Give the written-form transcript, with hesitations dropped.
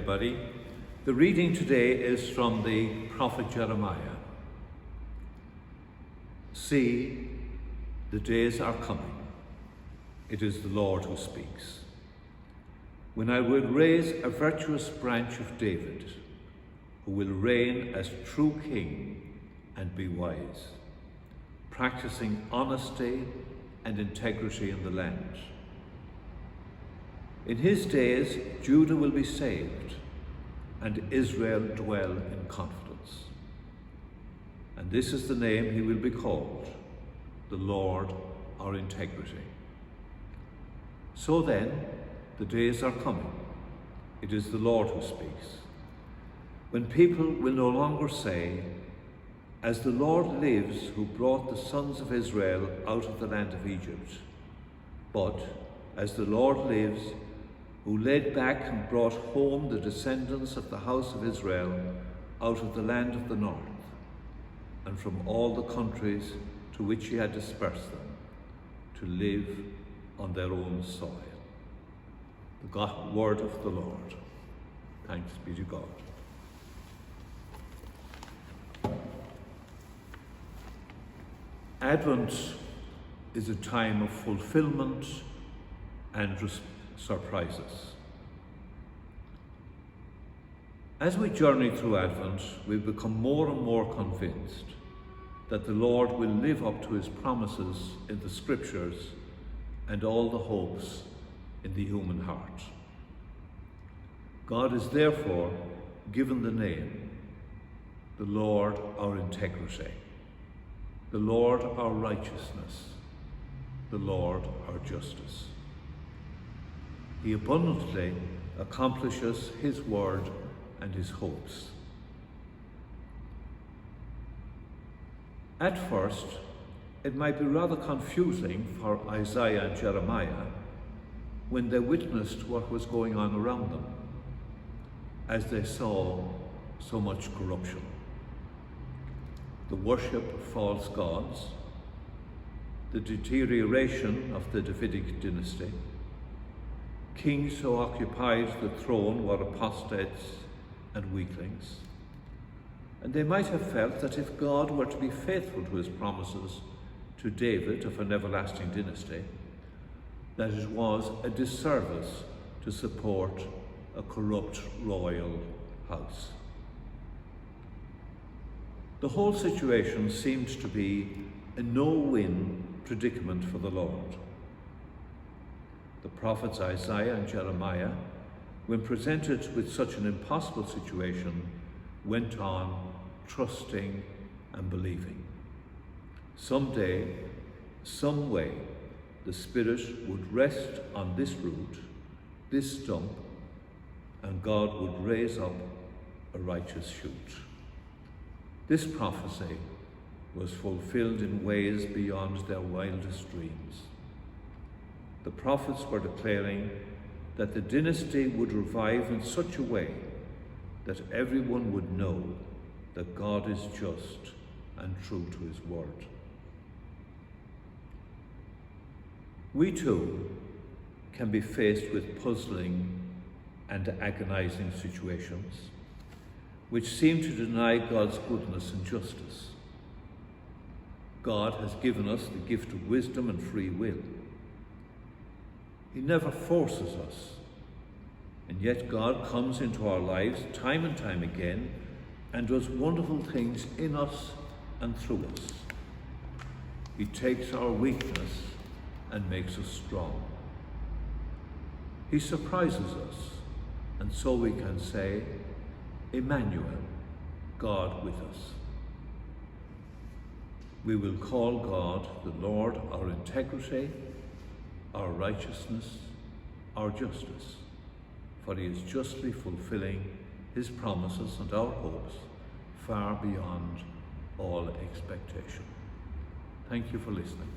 everybody. The reading today is from the prophet Jeremiah. See, the days are coming. It is the Lord who speaks. When I will raise a virtuous branch of David, who will reign as true king and be wise, practicing honesty and integrity in the land. In his days, Judah will be saved, and Israel dwell in confidence. And this is the name he will be called, the Lord our integrity. So then, the days are coming. It is the Lord who speaks, when people will no longer say, as the Lord lives, who brought the sons of Israel out of the land of Egypt, but as the Lord lives, who led back and brought home the descendants of the house of Israel out of the land of the north, and from all the countries to which he had dispersed them, to live on their own soil. The word of the Lord. Thanks be to God. Advent is a time of fulfillment and surprises. As we journey through Advent, we become more and more convinced that the Lord will live up to his promises in the scriptures and all the hopes in the human heart. God is therefore given the name, the Lord our integrity, the Lord our righteousness, the Lord our justice. He abundantly accomplishes his word and his hopes. At first, it might be rather confusing for Isaiah and Jeremiah when they witnessed what was going on around them, as they saw so much corruption. The worship of false gods, the deterioration of the Davidic dynasty, kings who occupied the throne were apostates and weaklings. And they might have felt that if God were to be faithful to his promises to David of an everlasting dynasty, that it was a disservice to support a corrupt royal house. The whole situation seemed to be a no-win predicament for the Lord. The prophets Isaiah and Jeremiah, when presented with such an impossible situation, went on trusting and believing. Someday, some way, the Spirit would rest on this root, this stump, and God would raise up a righteous shoot. This prophecy was fulfilled in ways beyond their wildest dreams. The prophets were declaring that the dynasty would revive in such a way that everyone would know that God is just and true to his word. We too can be faced with puzzling and agonizing situations which seem to deny God's goodness and justice. God has given us the gift of wisdom and free will. He never forces us, and yet God comes into our lives time and time again and does wonderful things in us and through us. He takes our weakness and makes us strong. He surprises us, and so we can say, Emmanuel, God with us. We will call God the Lord our integrity, our righteousness, our justice, for he is justly fulfilling his promises and our hopes far beyond all expectation. Thank you for listening.